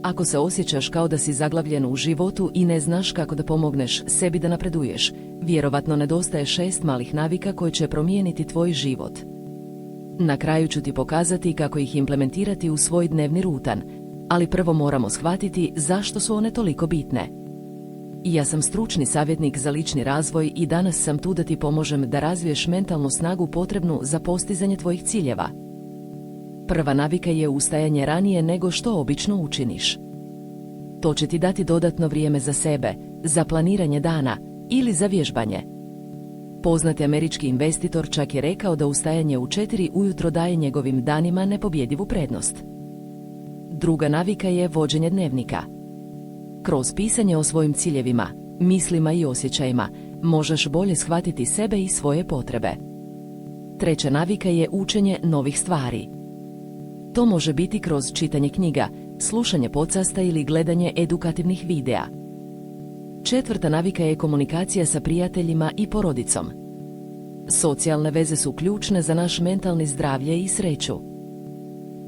Ako se osjećaš kao da si zaglavljen u životu i ne znaš kako da pomogneš sebi da napreduješ, vjerovatno nedostaje 6 malih navika koje će promijeniti tvoj život. Na kraju ću ti pokazati kako ih implementirati u svoj dnevni rutan, ali prvo moramo shvatiti zašto su one toliko bitne. Ja sam stručni savjetnik za lični razvoj i danas sam tu da ti pomožem da razviješ mentalnu snagu potrebnu za postizanje tvojih ciljeva. Prva navika je ustajanje ranije nego što obično učiniš. To će ti dati dodatno vrijeme za sebe, za planiranje dana ili za vježbanje. Poznati američki investitor čak je rekao da ustajanje u 4 ujutro daje njegovim danima nepobjedivu prednost. Druga navika je vođenje dnevnika. Kroz pisanje o svojim ciljevima, mislima i osjećajima možeš bolje shvatiti sebe i svoje potrebe. Treća navika je učenje novih stvari. To može biti kroz čitanje knjiga, slušanje podcasta ili gledanje edukativnih videa. Četvrta navika je komunikacija sa prijateljima i porodicom. Socijalne veze su ključne za naš mentalni zdravlje i sreću.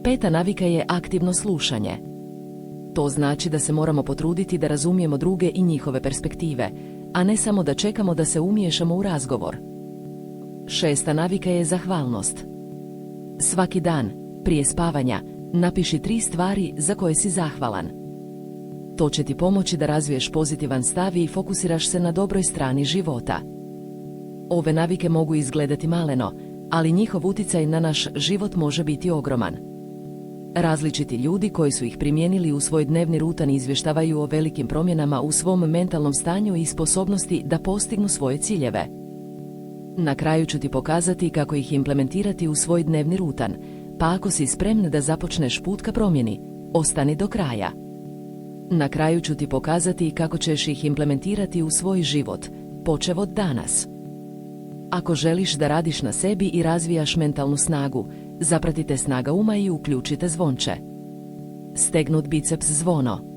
Peta navika je aktivno slušanje. To znači da se moramo potruditi da razumijemo druge i njihove perspektive, a ne samo da čekamo da se umiješamo u razgovor. Šesta navika je zahvalnost. Svaki dan, prije spavanja, napiši 3 stvari za koje si zahvalan. To će ti pomoći da razviješ pozitivan stav i fokusiraš se na dobroj strani života. Ove navike mogu izgledati maleno, ali njihov utjecaj na naš život može biti ogroman. Različiti ljudi koji su ih primijenili u svoj dnevni rutan izvještavaju o velikim promjenama u svom mentalnom stanju i sposobnosti da postignu svoje ciljeve. Na kraju ću ti pokazati kako ih implementirati u svoj dnevni rutan, pa ako si spreman da započneš put ka promjeni, ostani do kraja. Na kraju ću ti pokazati kako ćeš ih implementirati u svoj život, počev od danas. Ako želiš da radiš na sebi i razvijaš mentalnu snagu, zapratite Snaga uma i uključite zvonče. Stegnut biceps zvono.